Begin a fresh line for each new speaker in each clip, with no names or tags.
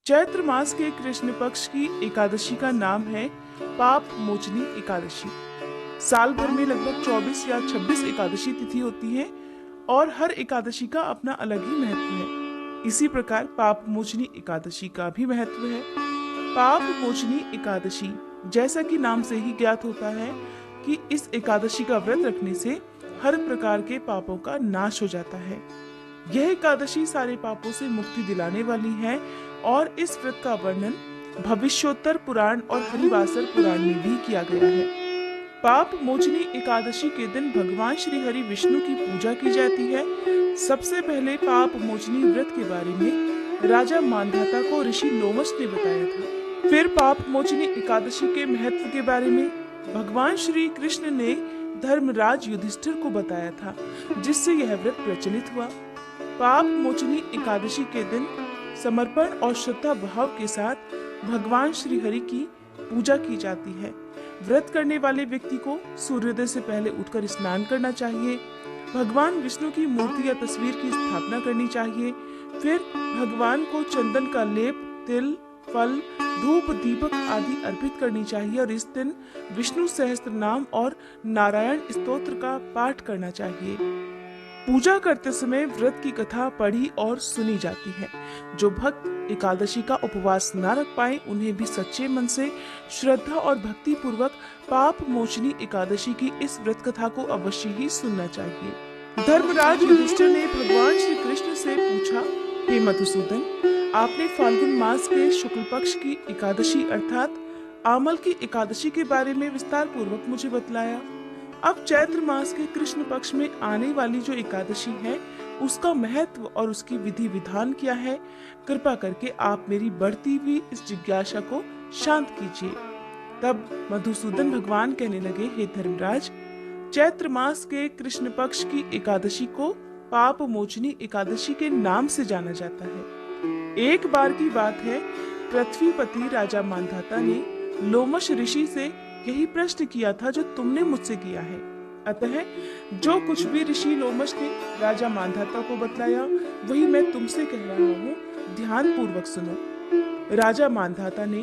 चैत्र मास के कृष्ण पक्ष की एकादशी का नाम है पाप मोचनी एकादशी। साल भर में लगभग 24 या 26 एकादशी तिथि होती है और हर एकादशी का अपना अलग ही महत्व है। इसी प्रकार पाप मोचनी एकादशी का भी महत्व है। पाप मोचनी एकादशी, जैसा कि नाम से ही ज्ञात होता है कि इस एकादशी का व्रत रखने से हर प्रकार के पापों का नाश हो जाता है। यह एकादशी सारे पापों से मुक्ति दिलाने वाली है और इस व्रत का वर्णन भविष्योत्तर पुराण और हरिवासर पुराण में भी किया गया है। पाप मोचनी एकादशी के दिन भगवान श्री हरि विष्णु की पूजा की जाती है। सबसे पहले पाप मोचनी व्रत के बारे में राजा मांधाता को ऋषि लोमश ने बताया था। फिर पाप मोचनी एकादशी के महत्व के बारे में भगवान श्री कृष्ण ने धर्मराज युधिष्ठिर को बताया था, जिससे यह व्रत प्रचलित हुआ। पाप मोचनी एकादशी के दिन समर्पण और श्रद्धा भाव के साथ भगवान श्री हरि की पूजा की जाती है। व्रत करने वाले व्यक्ति को सूर्योदय से पहले उठकर स्नान करना चाहिए। भगवान विष्णु की मूर्ति या तस्वीर की स्थापना करनी चाहिए। फिर भगवान को चंदन का लेप, तिल, फल, धूप, दीपक आदि अर्पित करनी चाहिए और इस दिन विष्णु सहस्त्र नाम और नारायण स्तोत्र का पाठ करना चाहिए। पूजा करते समय व्रत की कथा पढ़ी और सुनी जाती है। जो भक्त एकादशी का उपवास न रख पाए, उन्हें भी सच्चे मन से श्रद्धा और भक्ति पूर्वक पाप मोचनी एकादशी की इस व्रत कथा को अवश्य ही सुनना चाहिए। धर्मराज युधिष्ठिर ने भगवान श्री कृष्ण से पूछा, हे मधुसूदन, आपने फाल्गुन मास के शुक्ल पक्ष की एकादशी अर्थात आमल की एकादशी के बारे में विस्तार पूर्वक मुझे बतलाया। अब चैत्र मास के कृष्ण पक्ष में आने वाली जो एकादशी है, उसका महत्व और उसकी विधि विधान क्या है, कृपा करके आप मेरी बढ़ती हुई इस जिज्ञासा को शांत कीजिए। तब मधुसूदन भगवान कहने लगे, हे धर्मराज, चैत्र मास के कृष्ण पक्ष की एकादशी को पाप मोचनी एकादशी के नाम से जाना जाता है। एक बार की बात है, पृथ्वीपति राजा मांधाता ने लोमश ऋषि से यही प्रश्न किया था जो तुमने मुझसे किया है। अतः जो कुछ भी ऋषि लोमश ने राजा मांधाता को बतलाया, वही मैं तुमसे कह रहा हूँ, ध्यान पूर्वक सुनो। राजा मांधाता ने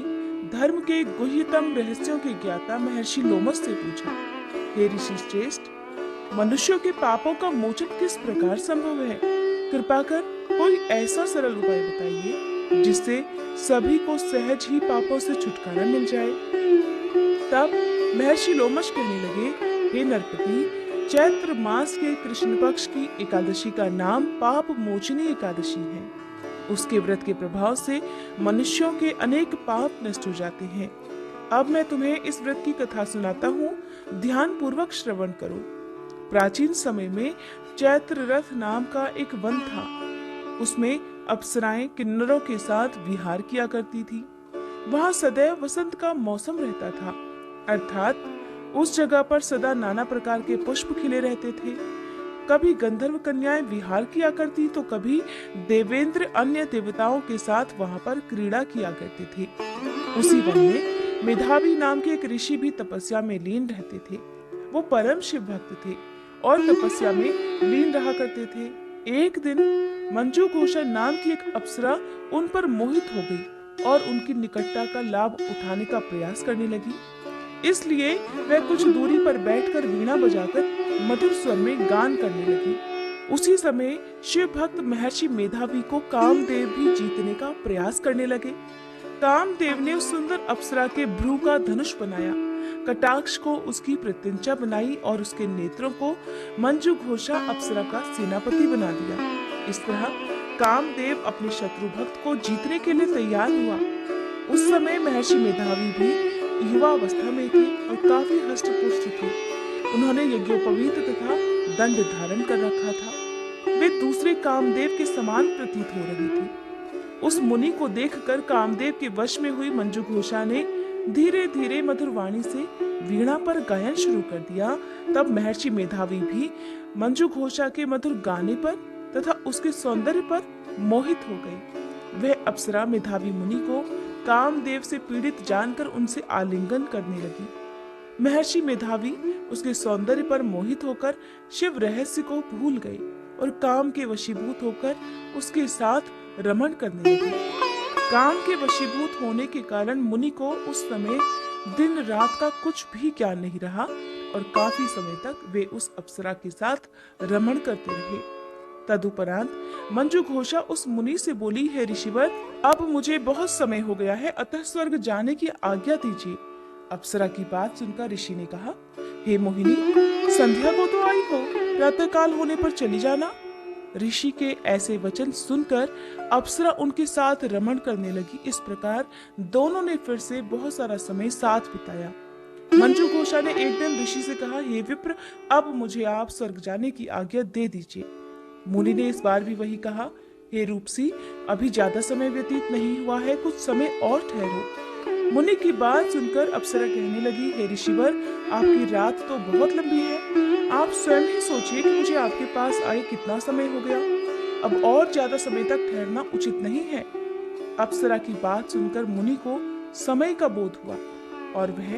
धर्म के गुह्यतम रहस्यों के ज्ञाता महर्षि लोमश से पूछा, हे ऋषि श्रेष्ठ, मनुष्यों के पापों का मोचन किस प्रकार संभव है? कृपा कर कोई ऐसा सरल उपाय बताइए जिससे सभी को सहज ही पापों से छुटकारा मिल जाए। तब महर्षि लोमश कहने लगे, हे नरपति, चैत्र मास के कृष्ण पक्ष की एकादशी का नाम पाप मोचनी एकादशी है। उसके व्रत के प्रभाव से मनुष्यों के अनेक पाप नष्ट हो जाते हैं। अब मैं तुम्हें इस व्रत की कथा सुनाता हूँ, ध्यान पूर्वक श्रवण करो। प्राचीन समय में चैत्र रथ नाम का एक वन था। उसमें अप्सराएं किन्नरों के साथ विहार किया करती थी। वहाँ सदैव वसंत का मौसम रहता था, अर्थात उस जगह पर सदा नाना प्रकार के पुष्प खिले रहते थे। कभी गंधर्व कन्याएं विहार किया करती तो कभी देवेंद्र अन्य देवताओं के साथ वहाँ पर क्रीड़ा किया करते थे। उसी वन में मेधावी नाम के एक ऋषि भी तपस्या में लीन रहते थे। वो परम शिव भक्त थे और तपस्या में लीन रहा करते थे। एक दिन मंजू घोषा नाम की एक अप्सरा उन पर मोहित हो गई और उनकी निकटता का लाभ उठाने का प्रयास करने लगी। इसलिए वह कुछ दूरी पर बैठकर वीणा बजाकर मधुर स्वर में गान करने लगी। उसी समय शिव भक्त महर्षि मेधावी को कामदेव भी जीतने का प्रयास करने लगे। कामदेव ने उस सुंदर अप्सरा के भ्रू का धनुष बनाया, कटाक्ष को उसकी प्रत्यंचा बनाई और उसके नेत्रों को मंजू घोषा अप्सरा का सेनापति बना दिया। इस तरह कामदेव अपने शत्रु भक्त को जीतने के लिए तैयार हुआ। उस समय महर्षि मेधावी भी युवावस्था में थे और काफी हष्ट पुष्ट थे। उन्होंने यज्ञोपवीत तथा दंड धारण कर रखा था। वे दूसरे कामदेव के समान प्रतीत हो रही थी। उस मुनि को देखकर कामदेव के वश में हुई मंजू घोषा ने धीरे धीरे मधुर वाणी से वीणा पर गायन शुरू कर दिया। तब महर्षि मेधावी भी मंजू घोषा के मधुर गाने पर तथा उसके सौंदर्य पर मोहित हो गई। वह अप्सरा मेधावी मुनि को कामदेव से पीड़ित जानकर उनसे आलिंगन करने लगी। महर्षि मेधावी उसके सौंदर्य पर मोहित होकर शिव रहस्य को भूल गए और काम के वशीभूत होकर उसके साथ रमण करने लगे। काम के वशीभूत होने के कारण मुनि को उस समय दिन रात का कुछ भी ज्ञान नहीं रहा और काफी समय तक वे उस अप्सरा के साथ रमण करते रहे। तदुपरांत मंजू घोषा उस मुनि से बोली, हे ऋषिवर, अब मुझे बहुत समय हो गया है, अतः स्वर्ग जाने की आज्ञा दीजिए। अप्सरा की बात सुनकर ऋषि ने कहा, हे मोहिनी, संध्या को तो आई हो, प्रातःकाल होने पर चली जाना। ऋषि के ऐसे वचन सुनकर अप्सरा उनके साथ रमण करने लगी। इस प्रकार दोनों ने फिर से बहुत सारा समय साथ बिताया। मंजू घोषा ने एक दिन ऋषि से कहा, हे विप्र, अब मुझे आप स्वर्ग जाने की आज्ञा दे दीजिए। मुनि ने इस बार भी वही कहा, हे रूपसी, अभी ज्यादा समय व्यतीत नहीं हुआ है, कुछ समय और ठहरो। मुनि की बात सुनकर अप्सरा कहने लगी, हे ऋषिवर, आपकी रात तो बहुत लंबी है, आप स्वयं ही सोचिए कि मुझे आपके पास आए कितना समय हो गया, अब और ज्यादा समय तक ठहरना उचित नहीं है। अप्सरा की बात सुनकर मुनि को समय का बोध हुआ और वह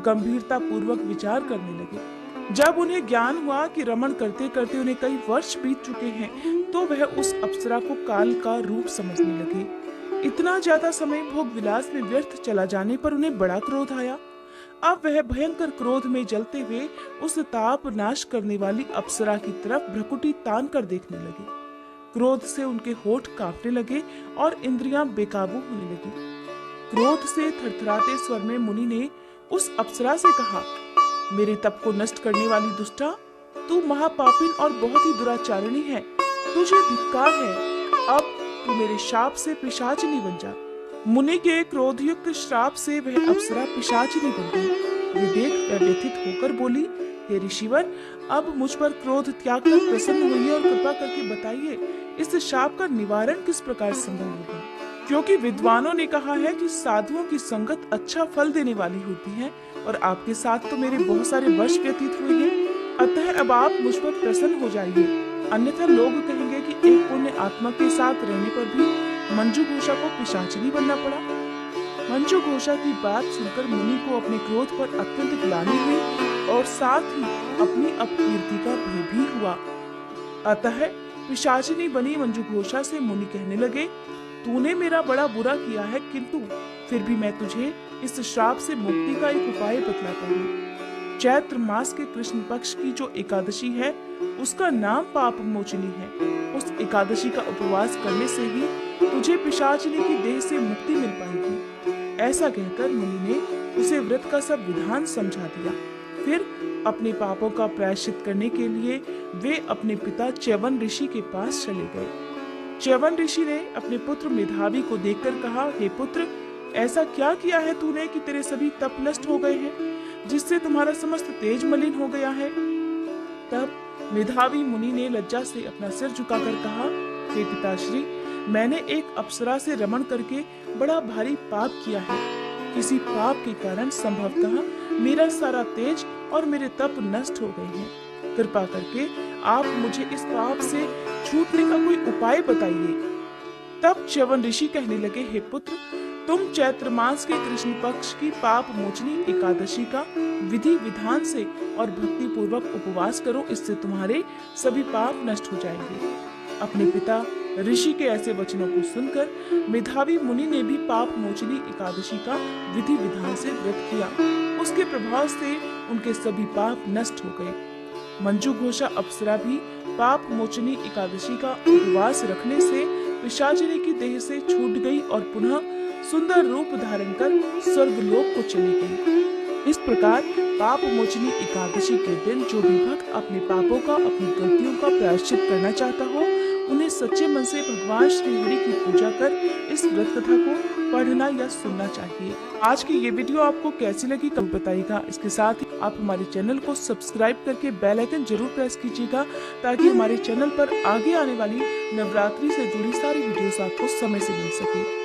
गंभीरता पूर्वक विचार करने लगे। जब उन्हें ज्ञान हुआ कि रमण करते करते उन्हें कई वर्ष बीत चुके हैं, तो वह उस अप्सरा को काल का रूप समझने लगे। इतना ज्यादा समय भोग विलास में व्यर्थ चला जाने पर उन्हें बड़ा क्रोध आया। अब वह भयंकर क्रोध में जलते हुए उस ताप नाश करने वाली अप्सरा की तरफ भ्रकुटी तान कर देखने लगे। क्रोध से उनके होठ कांपने लगे और इंद्रियां बेकाबू होने लगी। क्रोध से थरथराते स्वर में मुनि ने उस अप्सरा से कहा, मेरे तप को नष्ट करने वाली दुष्टा, तू महापापिन और बहुत ही दुराचारिणी है, तुझे धिक्कार है, अब तू मेरे शाप से पिशाचिनी बन जा। मुनि के क्रोधयुक्त श्राप से वह अप्सरा पिशाचिनी बन गई। ये देख वह व्यथित होकर बोली, हे ऋषिवर, अब मुझ पर क्रोध त्याग कर प्रसन्न होइए और कृपा करके बताइए, इस शाप का निवारण किस प्रकार संभव होगा? क्योंकि विद्वानों ने कहा है कि साधुओं की संगत अच्छा फल देने वाली होती है और आपके साथ तो मेरे बहुत सारे वर्ष व्यतीत हुए हैं, अतः अब आप मुझ पर प्रसन्न हो जाइए, अन्यथा लोग कहेंगे कि एक पुण्य आत्मा के साथ रहने पर भी मंजू घोषा को पिशाचिनी बनना पड़ा। मंजू घोषा की बात सुनकर मुनि को अपने क्रोध पर अत्यंत ग्लानि हुई और साथ ही अपनी अपकीर्ति का भय भी हुआ। अतः पिशाचिनी बनी मंजू घोषा से मुनि कहने लगे, तूने मेरा बड़ा बुरा किया है, किंतु फिर भी मैं तुझे इस श्राप से मुक्ति का एक उपाय बतलाता हूँ। चैत्र मास के कृष्ण पक्ष की जो एकादशी है, उसका नाम पाप मोचनी है। उस एकादशी का उपवास करने से ही तुझे पिशाचिनी की देह से मुक्ति मिल पाएगी। ऐसा कहकर मुनि ने उसे व्रत का सब विधान समझा दिया। फिर अपने पापों का प्रायश्चित करने के लिए वे अपने पिता च्यवन ऋषि के पास चले गए। च्यवन ऋषि ने अपने पुत्र मेधावी को देखकर कहा, हे पुत्र, ऐसा क्या किया है तूने कि तेरे सभी तप नष्ट हो गए हैं, जिससे तुम्हारा समस्त तेज मलिन हो गया है? तब मेधावी मुनि ने लज्जा से अपना सिर झुकाकर कहा, हे पिताश्री, मैंने एक अप्सरा से रमण करके बड़ा भारी पाप किया है। किसी पाप के कारण संभवतः मेरा सारा तेज और मेरे तप नष्ट हो गए हैं। कृपा करके आप मुझे इस पाप से छूटने का कोई उपाय बताइए। तब च्यवन ऋषि कहने लगे, हे पुत्र, तुम चैत्र मास के कृष्ण पक्ष की पाप मोचनी एकादशी का विधि विधान से और भक्ति पूर्वक उपवास करो, इससे तुम्हारे सभी पाप नष्ट हो जाएंगे। अपने पिता ऋषि के ऐसे वचनों को सुनकर मेधावी मुनि ने भी पाप मोचनी एकादशी का विधि विधान से व्रत किया। उसके प्रभाव से उनके सभी पाप नष्ट हो गए। मंजू घोषा अप्सरा भी पाप मोचनी एकादशी का उपवास रखने से पिशाचिनी की देह से छूट गई और पुनः सुंदर रूप धारण कर स्वर्गलोक को चली गई। इस प्रकार पाप मोचनी एकादशी के दिन जो भी भक्त अपने पापों का, अपनी गलतियों का प्रायश्चित करना चाहता हो, उन्हें सच्चे मन से भगवान श्री हरि की पूजा कर इस व्रत कथा को पढ़ना या सुनना चाहिए। आज की ये वीडियो आपको कैसी लगी कमेंट बताइएगा। इसके साथ ही आप हमारे चैनल को सब्सक्राइब करके बेल आइकन जरूर प्रेस कीजिएगा, ताकि हमारे चैनल पर आगे आने वाली नवरात्रि से जुड़ी सारी वीडियोस आपको समय से मिल सके।